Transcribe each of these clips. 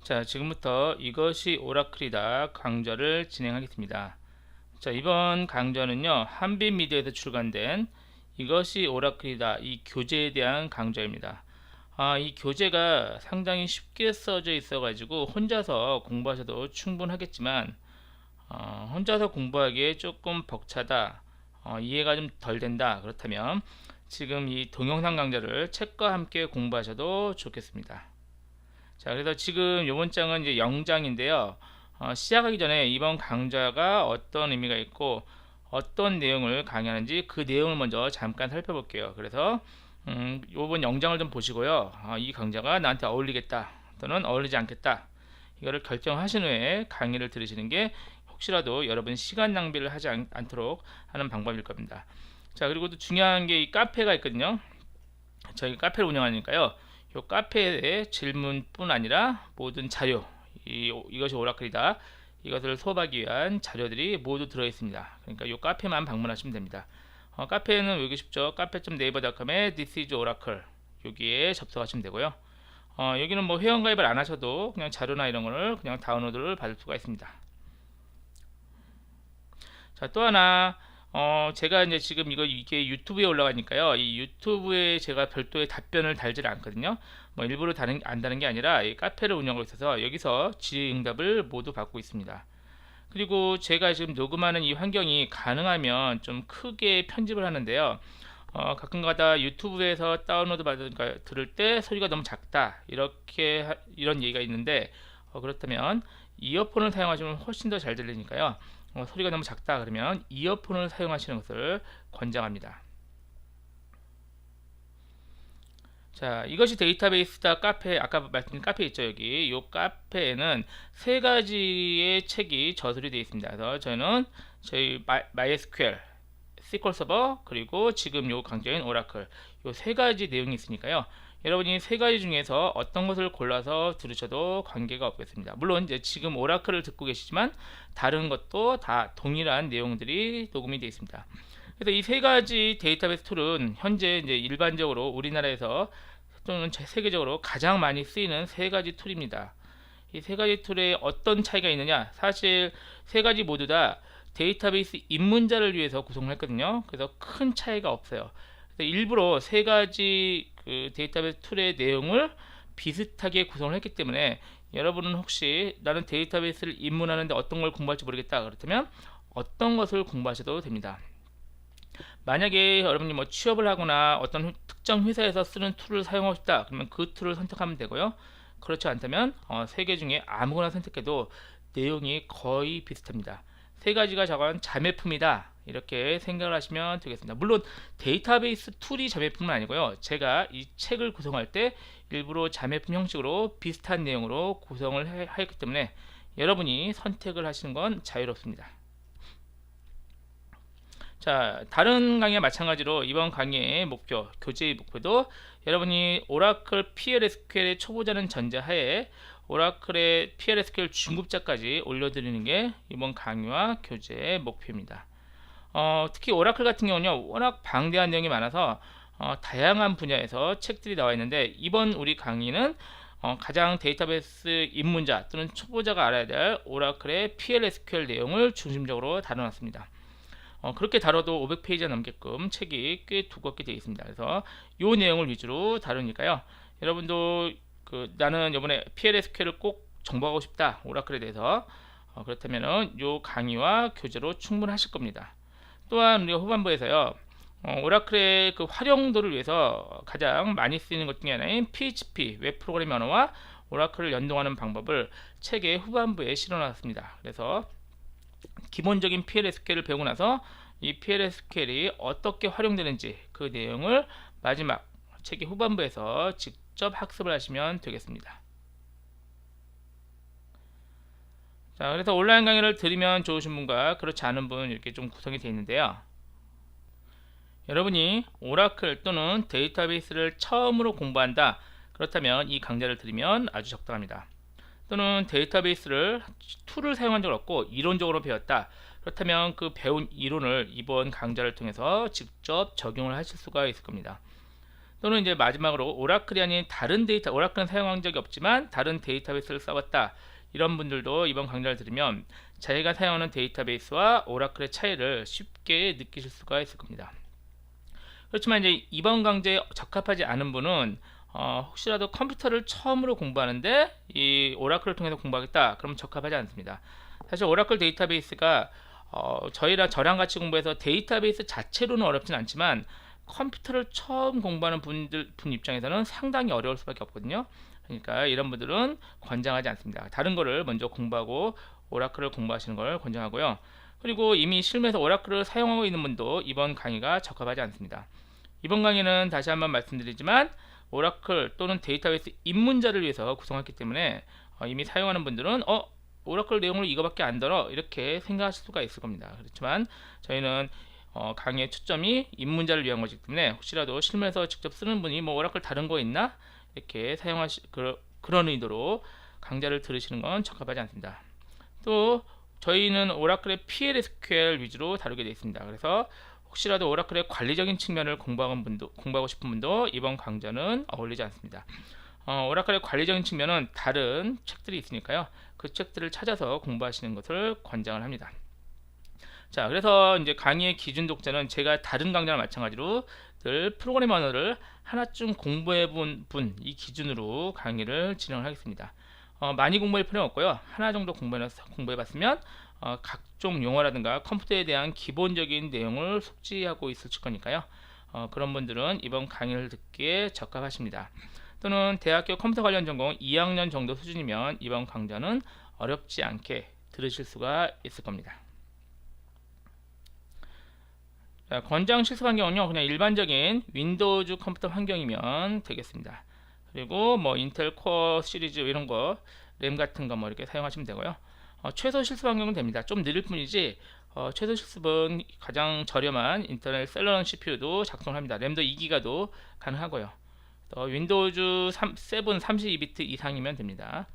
자, 지금부터 이것이 오라클이다 강좌를 진행하겠습니다. 자, 이번 강좌는요, 한빛미디어에서 출간된 이것이 오라클이다 이 교재에 대한 강좌입니다. 이 교재가 상당히 쉽게 써져 있어 가지고 혼자서 공부하셔도 충분하겠지만 혼자서 공부하기에 조금 벅차다, 이해가 좀 덜 된다, 그렇다면 지금 이 동영상 강좌를 책과 함께 공부하셔도 좋겠습니다. 자, 그래서 지금 이번 장은 이제 영장인데요. 시작하기 전에 이번 강좌가 어떤 의미가 있고 어떤 내용을 강의하는지 그 내용을 먼저 잠깐 살펴볼게요. 그래서 이번 영장을 좀 보시고요. 이 강좌가 나한테 어울리겠다 또는 어울리지 않겠다, 이거를 결정하신 후에 강의를 들으시는 게 혹시라도 여러분 시간 낭비를 하지 않도록 하는 방법일 겁니다. 자, 그리고 또 중요한 게 이 카페가 있거든요. 저희 카페를 운영하니까요, 이 카페의 질문뿐 아니라 모든 자료, 이것이 오라클이다 이것을 수업하기 위한 자료들이 모두 들어있습니다. 그러니까 이 카페만 방문하시면 됩니다. 카페는 여기 쉽죠. 카페.naver.com에 This is Oracle, 여기에 접속하시면 되고요. 여기는 뭐 회원가입을 안 하셔도 그냥 자료나 이런 거를 그냥 다운로드를 받을 수가 있습니다. 자, 또 하나, 제가 이제 지금 이게 유튜브에 올라가니까요, 이 유튜브에 제가 별도의 답변을 달지를 않거든요. 뭐 일부러 안 다는 게 아니라 이 카페를 운영하고 있어서 여기서 질의응답을 모두 받고 있습니다. 그리고 제가 지금 녹음하는 이 환경이 가능하면 좀 크게 편집을 하는데요. 가끔가다 유튜브에서 다운로드 들을 때 소리가 너무 작다, 이런 얘기가 있는데, 그렇다면 이어폰을 사용하시면 훨씬 더 잘 들리니까요. 소리가 너무 작다 그러면 이어폰을 사용하시는 것을 권장합니다. 자, 이것이 데이터베이스다 카페, 아까 말씀드린 카페 있죠. 여기 이 카페에는 세 가지의 책이 저술이 되어 있습니다. 그래서 저희는 저희 MySQL, SQL 서버, 그리고 지금 요 강좌인 오라클, 요 세 가지 내용이 있으니까요, 여러분이 세 가지 중에서 어떤 것을 골라서 들으셔도 관계가 없겠습니다. 물론 이제 지금 오라클을 듣고 계시지만 다른 것도 다 동일한 내용들이 녹음이 되어 있습니다. 그래서 이 세 가지 데이터베이스 툴은 현재 이제 일반적으로 우리나라에서 또는 세계적으로 가장 많이 쓰이는 세 가지 툴입니다. 이 세 가지 툴에 어떤 차이가 있느냐? 사실 세 가지 모두 다 데이터베이스 입문자를 위해서 구성을 했거든요. 그래서 큰 차이가 없어요. 그래서 일부러 세 가지 그 데이터베이스 툴의 내용을 비슷하게 구성을 했기 때문에 여러분은 혹시 나는 데이터베이스를 입문하는데 어떤 걸 공부할지 모르겠다, 그렇다면 어떤 것을 공부하셔도 됩니다. 만약에 여러분이 뭐 취업을 하거나 어떤 특정 회사에서 쓰는 툴을 사용하고 싶다, 그러면 그 툴을 선택하면 되고요. 그렇지 않다면 세 개 중에 아무거나 선택해도 내용이 거의 비슷합니다. 세 가지가 저건 자매품이다, 이렇게 생각을 하시면 되겠습니다. 물론 데이터베이스 툴이 자매품은 아니고요, 제가 이 책을 구성할 때 일부러 자매품 형식으로 비슷한 내용으로 구성을 하였기 때문에 여러분이 선택을 하시는 건 자유롭습니다. 자, 다른 강의와 마찬가지로 이번 강의의 목표, 교재의 목표도 여러분이 오라클 PLSQL의 초보자는 전제하에 오라클의 PLSQL 중급자까지 올려드리는 게 이번 강의와 교재의 목표입니다. 특히 오라클 같은 경우는요, 워낙 방대한 내용이 많아서 다양한 분야에서 책들이 나와 있는데, 이번 우리 강의는 가장 데이터베이스 입문자 또는 초보자가 알아야 될 오라클의 PLSQL 내용을 중심적으로 다뤄놨습니다. 그렇게 다뤄도 500페이지가 넘게끔 책이 꽤 두껍게 되어 있습니다. 그래서 이 내용을 위주로 다루니까요, 여러분도 나는 이번에 PLSQL을 꼭 정보하고 싶다, 오라클에 대해서, 그렇다면은 이 강의와 교재로 충분하실 겁니다. 또한 우리가 후반부에서요, 오라클의 그 활용도를 위해서 가장 많이 쓰이는 것 중에 하나인 PHP 웹 프로그래밍 언어와 오라클을 연동하는 방법을 책의 후반부에 실어놨습니다. 그래서 기본적인 PLSQL을 배우고 나서 이 PLSQL이 어떻게 활용되는지 그 내용을 마지막 책의 후반부에서 직접 학습을 하시면 되겠습니다. 자, 그래서 온라인 강의를 들으면 좋으신 분과 그렇지 않은 분, 이렇게 좀 구성이 되어 있는데요, 여러분이 오라클 또는 데이터베이스를 처음으로 공부한다, 그렇다면 이 강좌를 들으면 아주 적당합니다. 또는 데이터베이스를 툴을 사용한 적은 없고 이론적으로 배웠다, 그렇다면 그 배운 이론을 이번 강좌를 통해서 직접 적용을 하실 수가 있을 겁니다. 또는 이제 마지막으로 오라클이 아닌 다른 데이터, 오라클은 사용한 적이 없지만 다른 데이터베이스를 써봤다, 이런 분들도 이번 강좌를 들으면 자기가 사용하는 데이터베이스와 오라클의 차이를 쉽게 느끼실 수가 있을 겁니다. 그렇지만 이제 이번 강좌에 적합하지 않은 분은 혹시라도 컴퓨터를 처음으로 공부하는데 이 오라클을 통해서 공부하겠다, 그러면 적합하지 않습니다. 사실 오라클 데이터베이스가 저랑 같이 공부해서 데이터베이스 자체로는 어렵진 않지만 컴퓨터를 처음 공부하는 분 입장에서는 상당히 어려울 수밖에 없거든요. 그러니까 이런 분들은 권장하지 않습니다. 다른 거를 먼저 공부하고 오라클을 공부하시는 걸 권장하고요. 그리고 이미 실무에서 오라클을 사용하고 있는 분도 이번 강의가 적합하지 않습니다. 이번 강의는 다시 한번 말씀드리지만 오라클 또는 데이터베이스 입문자를 위해서 구성했기 때문에 이미 사용하는 분들은 오라클 내용을 이거밖에 안 들어, 이렇게 생각하실 수가 있을 겁니다. 그렇지만 저희는 강의의 초점이 입문자를 위한 것이기 때문에 혹시라도 실무에서 직접 쓰는 분이 뭐 오라클 다른 거 있나, 이렇게 그런 의도로 강좌를 들으시는 건 적합하지 않습니다. 또 저희는 오라클의 PLSQL 위주로 다루게 되어 있습니다. 그래서 혹시라도 오라클의 관리적인 측면을 공부하고 싶은 분도 이번 강좌는 어울리지 않습니다. 오라클의 관리적인 측면은 다른 책들이 있으니까요. 그 책들을 찾아서 공부하시는 것을 권장을 합니다. 자, 그래서 이제 강의의 기준 독자는 제가 다른 강좌와 마찬가지로 늘 프로그래밍 언어를 하나쯤 공부해 본 분, 이 기준으로 강의를 진행을 하겠습니다. 많이 공부할 필요는 없고요. 하나 정도 공부해 봤으면 각종 용어라든가 컴퓨터에 대한 기본적인 내용을 숙지하고 있을 거니까요. 그런 분들은 이번 강의를 듣기에 적합하십니다. 또는 대학교 컴퓨터 관련 전공 2학년 정도 수준이면 이번 강좌는 어렵지 않게 들으실 수가 있을 겁니다. 자, 권장 실습 환경은요, 그냥 일반적인 윈도우즈 컴퓨터 환경이면 되겠습니다. 그리고 뭐 인텔 코어 시리즈 이런 거, 램 같은 거 뭐 이렇게 사용하시면 되고요. 최소 실습 환경은 됩니다. 좀 느릴 뿐이지 최소 실습은 가장 저렴한 인터넷 셀러런 CPU도 작동합니다. 램도 2기가도 가능하고요. 윈도우즈 7 32비트 이상이면 됩니다.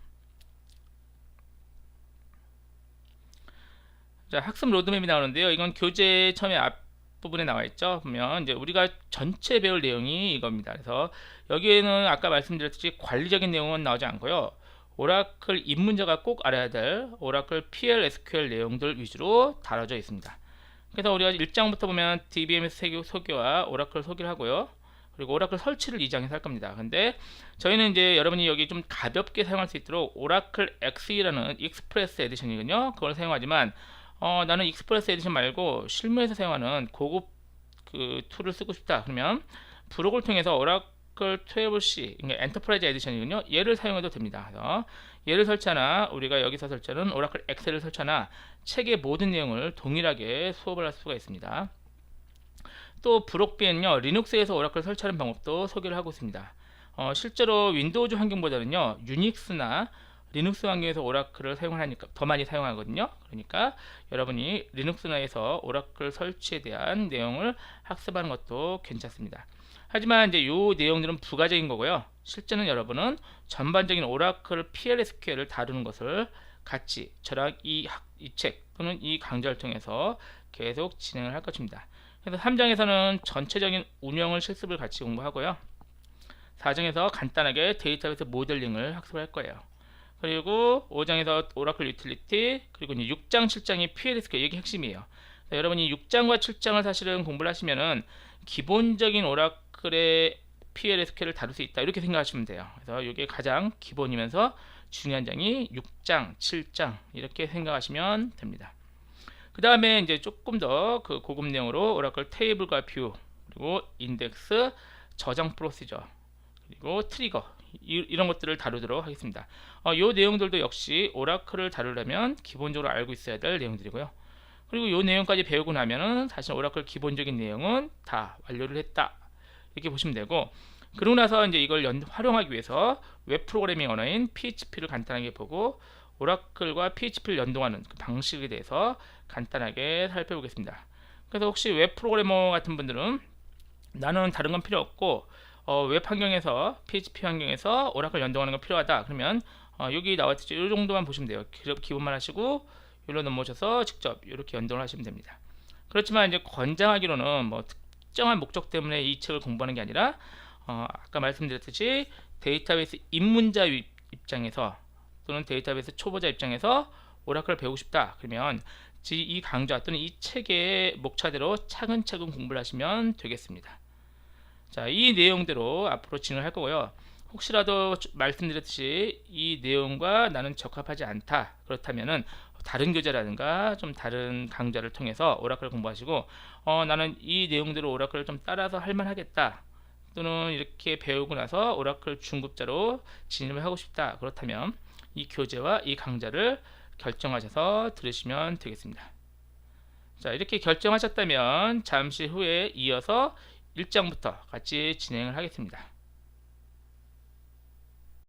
자, 학습 로드맵이 나오는데요. 이건 교재 처음에 앞부분에 나와 있죠. 보면 이제 우리가 전체 배울 내용이 이겁니다. 그래서 여기에는 아까 말씀드렸듯이 관리적인 내용은 나오지 않고요. 오라클 입문자가 꼭 알아야 될 오라클 PL/SQL 내용들 위주로 다뤄져 있습니다. 그래서 우리가 1장부터 보면 DBMS 소개와 오라클 소개를 하고요. 그리고 오라클 설치를 2장에서 할 겁니다. 근데 저희는 이제 여러분이 여기 좀 가볍게 사용할 수 있도록 오라클 XE라는 익스프레스 에디션이거든요. 그걸 사용하지만 나는 익스프레스 에디션 말고 실무에서 사용하는 고급 그 툴을 쓰고 싶다. 그러면 브록을 통해서 오라클 12C, 그러니까 엔터프라이즈 에디션이군요. 얘를 사용해도 됩니다. 그래서 얘를 설치하나, 우리가 여기서 설치하는 오라클 엑셀을 설치하나 책의 모든 내용을 동일하게 수업을 할 수가 있습니다. 또 브록비엔요, 리눅스에서 오라클 설치하는 방법도 소개를 하고 있습니다. 실제로 윈도우즈 환경보다는요, 유닉스나 리눅스 환경에서 오라클을 사용하니까 더 많이 사용하거든요. 그러니까 여러분이 리눅스나에서 오라클 설치에 대한 내용을 학습하는 것도 괜찮습니다. 하지만 이제 이 내용들은 부가적인 거고요. 실제는 여러분은 전반적인 오라클 PL/SQL을 다루는 것을 같이 저랑 이 책 또는 이 강좌를 통해서 계속 진행을 할 것입니다. 그래서 3장에서는 전체적인 운영을 실습을 같이 공부하고요. 4장에서 간단하게 데이터베이스 모델링을 학습할 거예요. 그리고 5장에서 오라클 유틸리티, 그리고 이제 6장, 7장이 PL/SQL, 이게 핵심이에요. 여러분이 6장과 7장을 사실은 공부를 하시면은 기본적인 오라클의 PL/SQL을 다룰 수 있다, 이렇게 생각하시면 돼요. 그래서 이게 가장 기본이면서 중요한 장이 6장, 7장 이렇게 생각하시면 됩니다. 그 다음에 이제 조금 더 그 고급 내용으로 오라클 테이블과 뷰, 그리고 인덱스, 저장 프로시저, 그리고 트리거, 이런 것들을 다루도록 하겠습니다. 이 내용들도 역시 오라클을 다루려면 기본적으로 알고 있어야 될 내용들이고요. 그리고 이 내용까지 배우고 나면은 사실 오라클 기본적인 내용은 다 완료를 했다, 이렇게 보시면 되고, 그러고 나서 이제 이걸 활용하기 위해서 웹 프로그래밍 언어인 PHP를 간단하게 보고 오라클과 PHP를 연동하는 그 방식에 대해서 간단하게 살펴보겠습니다. 그래서 혹시 웹 프로그래머 같은 분들은 나는 다른 건 필요 없고 웹 환경에서 PHP 환경에서 오라클 연동하는 건 필요하다, 그러면 여기 나왔듯이 이 정도만 보시면 돼요. 기본만 하시고 여기로 넘어오셔서 직접 이렇게 연동을 하시면 됩니다. 그렇지만 이제 권장하기로는 뭐 특정한 목적 때문에 이 책을 공부하는 게 아니라 아까 말씀드렸듯이 데이터베이스 입문자 입장에서 또는 데이터베이스 초보자 입장에서 오라클을 배우고 싶다. 그러면 이 강좌 또는 이 책의 목차대로 차근차근 공부를 하시면 되겠습니다. 자, 이 내용대로 앞으로 진행을 할 거고요. 혹시라도 말씀드렸듯이 이 내용과 나는 적합하지 않다. 그렇다면은 다른 교재라든가 좀 다른 강좌를 통해서 오라클 공부하시고 나는 이 내용대로 오라클을 좀 따라서 할만하겠다. 또는 이렇게 배우고 나서 오라클 중급자로 진입을 하고 싶다. 그렇다면 이 교재와 이 강좌를 결정하셔서 들으시면 되겠습니다. 자, 이렇게 결정하셨다면 잠시 후에 이어서 1장부터 같이 진행을 하겠습니다.